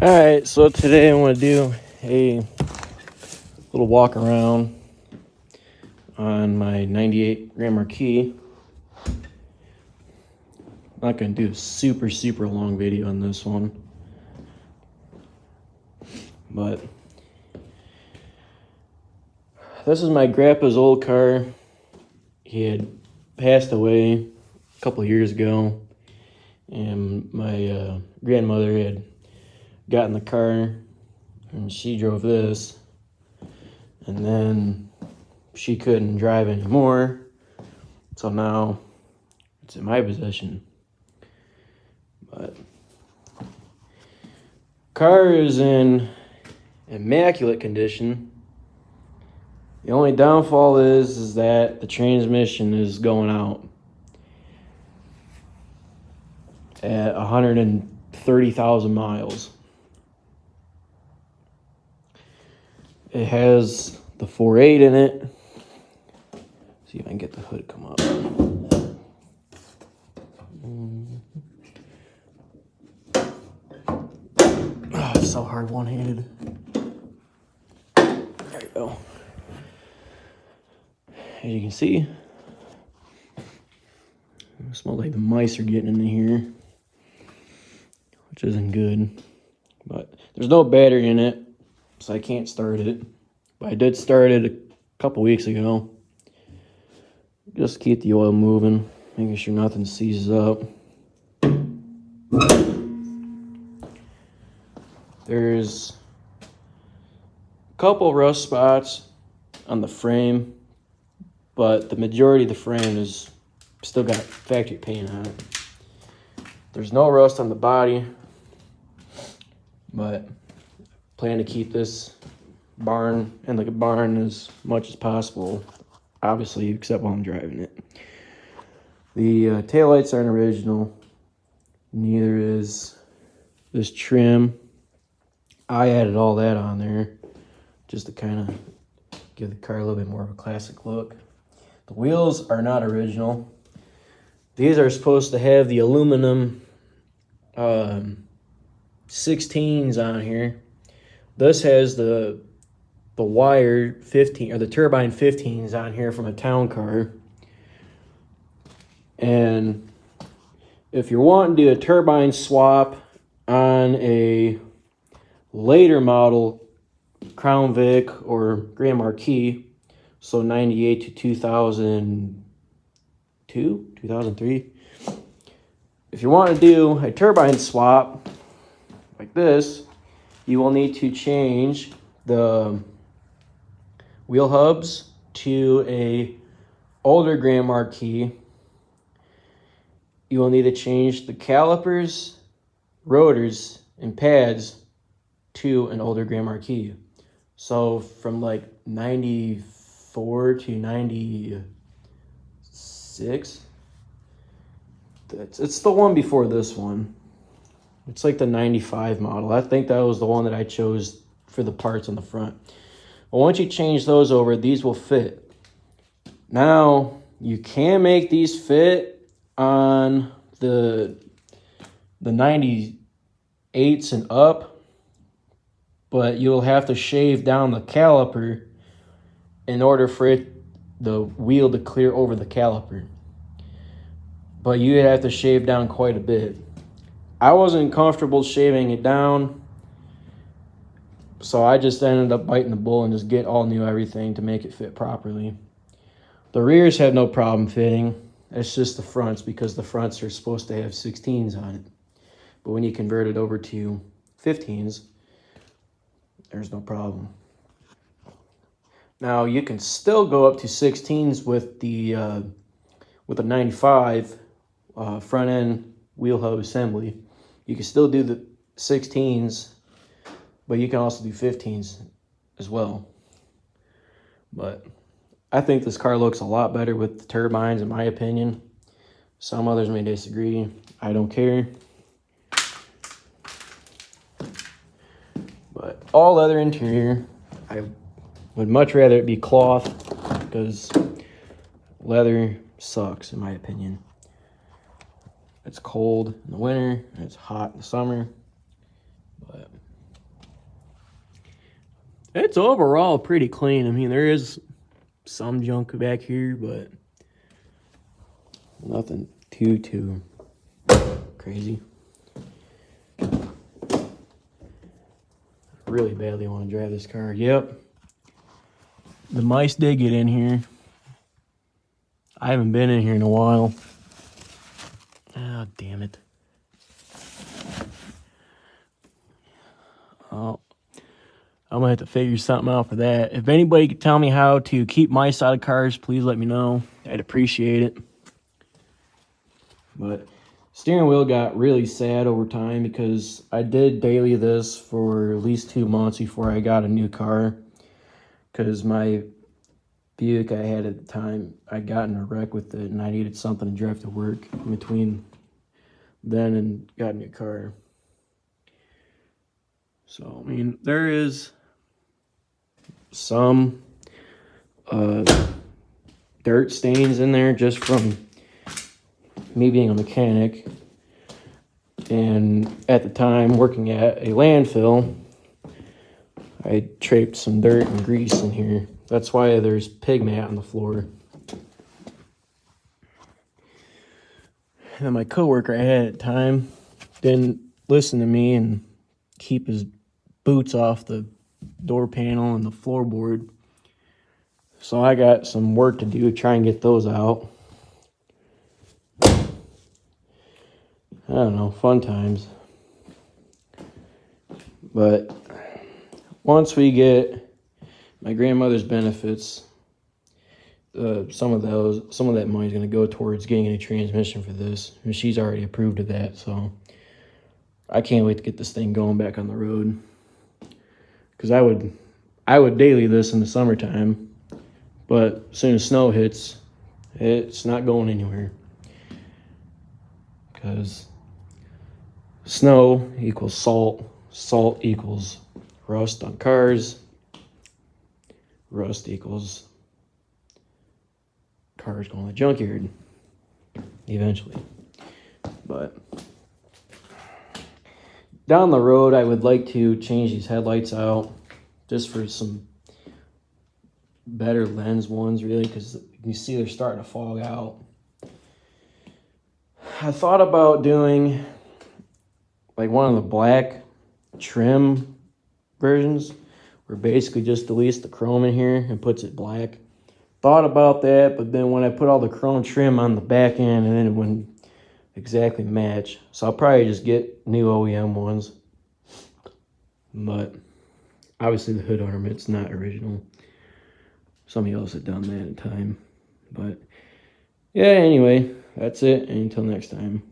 Alright, so today I want to do a little walk around on my 98 Grand Marquis. I'm not going to do a super long video on this one, but this is my grandpa's old car. He had passed away a couple of years ago, and my grandmother had got in the car and she drove this, and then she couldn't drive anymore, so now it's in my possession. But car is in immaculate condition. The only downfall is that the transmission is going out at 130,000 miles. It has the 4.8 in it. See if I can get the hood to come up. Oh, it's so hard one-handed. There you go. As you can see, it smells like the mice are getting in here, which isn't good. But there's no battery in it, so I can't start it. But I did start it a couple weeks ago. Just keep the oil moving, making sure nothing seizes up. There's a couple rust spots on the frame, but the majority of the frame is still got factory paint on it. There's no rust on the body, but I plan to keep this barn in the barn as much as possible, obviously, except while I'm driving it. The taillights aren't original, neither is this trim. I added all that on there just to kind of give the car a little bit more of a classic look. The wheels are not original. These are supposed to have the aluminum 16s on here. This has the wire 15 or the turbine 15s on here from a town car. And if you're wanting to do a turbine swap on a later model Crown Vic or Grand Marquis, so 98 to 2002, 2003. If you want to do a turbine swap like this, you will need to change the wheel hubs to a older Grand Marquis. You will need to change the calipers, rotors, and pads to an older Grand Marquis. So from like 94 to 96, it's the one before this one. It's like the 95 model. I think that was the one that I chose for the parts on the front. But once you change those over, these will fit. Now, you can make these fit on the 98s and up, but you'll have to shave down the caliper in order for the wheel to clear over the caliper. But you have to shave down quite a bit. I wasn't comfortable shaving it down, so I just ended up biting the bullet and just get all new everything to make it fit properly. The rears have no problem fitting. It's just the fronts, because the fronts are supposed to have 16s on it. But when you convert it over to 15s, there's no problem. Now you can still go up to 16s with the 95 front end wheel hub assembly. You can still do the 16s, but you can also do 15s as well. But I think this car looks a lot better with the turbines, in my opinion. Some others may disagree. I don't care. But all leather interior. I would much rather it be cloth, because leather sucks, in my opinion. It's cold in the winter and it's hot in the summer. But It's overall pretty clean. I mean, there is some junk back here, but nothing too crazy. Really badly want to drive this car. Yep. The mice did get in here. I haven't been in here in a while. Oh, damn it. Oh, I'm going to have to figure something out for that. If anybody could tell me how to keep mice out of cars, please let me know. I'd appreciate it. But steering wheel got really sad over time because I did daily this for at least 2 months before I got a new car. Because my Buick I had at the time, I got in a wreck with it and I needed something to drive to work in between then and got a new car. So, I mean, there is some dirt stains in there just from me being a mechanic. And at the time, working at a landfill, I trapped some dirt and grease in here. That's why there's pig mat on the floor. And then my coworker I had at the time didn't listen to me and keep his boots off the door panel and the floorboard. So I got some work to do to try and get those out. I don't know, fun times. But once we get my grandmother's benefits, some of that money is going to go towards getting a transmission for this, and she's already approved of that. So I can't wait to get this thing going back on the road. Because I would daily this in the summertime, but as soon as snow hits, it's not going anywhere. Because snow equals salt, salt equals rust on cars, rust equals cars going to the junkyard eventually. But down the road, I would like to change these headlights out just for some better lens ones, really, because you see they're starting to fog out. I thought about doing like one of the black trim versions where basically just deletes the chrome in here and puts it black. Thought about that, but then when I put all the chrome trim on the back end, and then it wouldn't exactly match. So I'll probably just get new OEM ones. But obviously the hood ornament's not original. Somebody else had done that at the time. But yeah, anyway, that's it. And until next time.